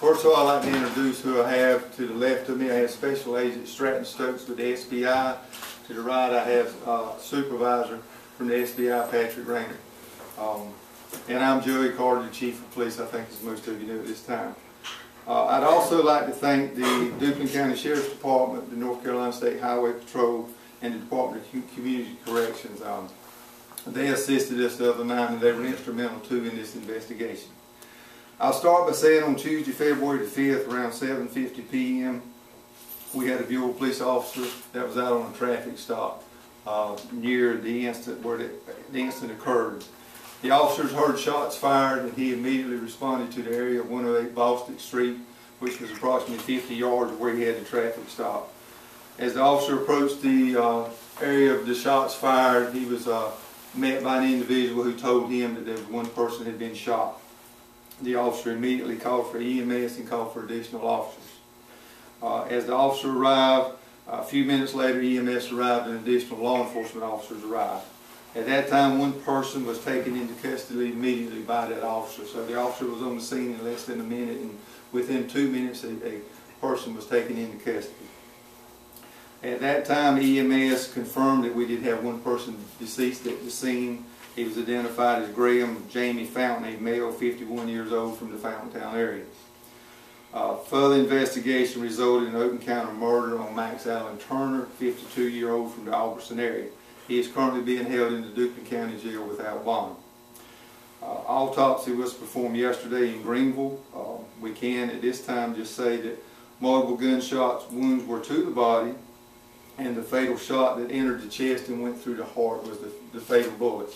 First of all, I'd like to introduce who I have. To the left of me, I have Special Agent Stratton Stokes with the SBI. To the right, I have Supervisor from the SBI, Patrick Raynor. And I'm Joey Carter, the Chief of Police, I think as most of you know at this time. I'd also like to thank the Duplin County Sheriff's Department, the North Carolina State Highway Patrol, and the Department of Community Corrections. They assisted us the other night and they were instrumental too in this investigation. I'll start by saying on Tuesday, February the 5th, around 7:50 p.m., we had a Beulaville police officer that was out on a traffic stop near the instant where the incident occurred. The officers heard shots fired and he immediately responded to the area of 108 Boston Street, which was approximately 50 yards where he had the traffic stop. As the officer approached the area of the shots fired, he was met by an individual who told him that there was one person that had been shot. The officer immediately called for EMS and called for additional officers. As the officer arrived, a few minutes later EMS arrived and additional law enforcement officers arrived. At that time, one person was taken into custody immediately by that officer. So the officer was on the scene in less than a minute, and within 2 minutes a person was taken into custody. At that time, EMS confirmed that we did have one person deceased at the scene. He was identified as Graham Jamie Fountain, a male, 51 years old, from the Fountaintown area. Further investigation resulted in an open count of murder on Max Allen Turner, 52-year-old, from the Albertson area. He is currently being held in the Duplin County Jail without bond. Autopsy was performed yesterday in Greenville. We can at this time just say that multiple gunshot wounds were to the body, and the fatal shot that entered the chest and went through the heart was the fatal bullet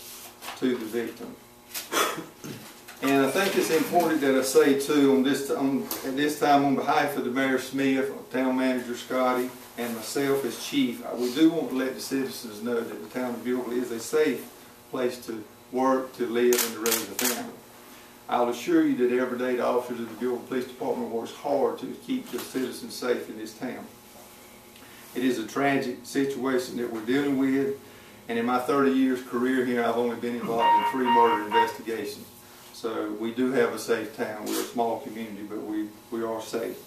to the victim. And I think it's important that I say too at this time on behalf of the Mayor Smith, Town Manager Scotty, and myself as Chief, we do want to let the citizens know that the town of Beulaville is a safe place to work, to live, and to raise a family. I'll assure you that every day the officers of the Beulaville Police Department works hard to keep the citizens safe in this town. It is a tragic situation that we're dealing with, and in my 30 years career here, I've only been involved in 3 murder investigations. So we do have a safe town. We're a small community, but we are safe.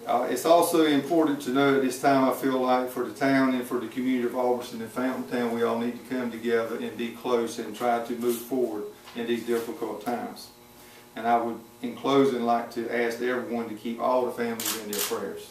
It's also important to know at this time, I feel like for the town and for the community of Albertson and Fountaintown, we all need to come together and be close and try to move forward in these difficult times. And I would, in closing, like to ask everyone to keep all the families in their prayers.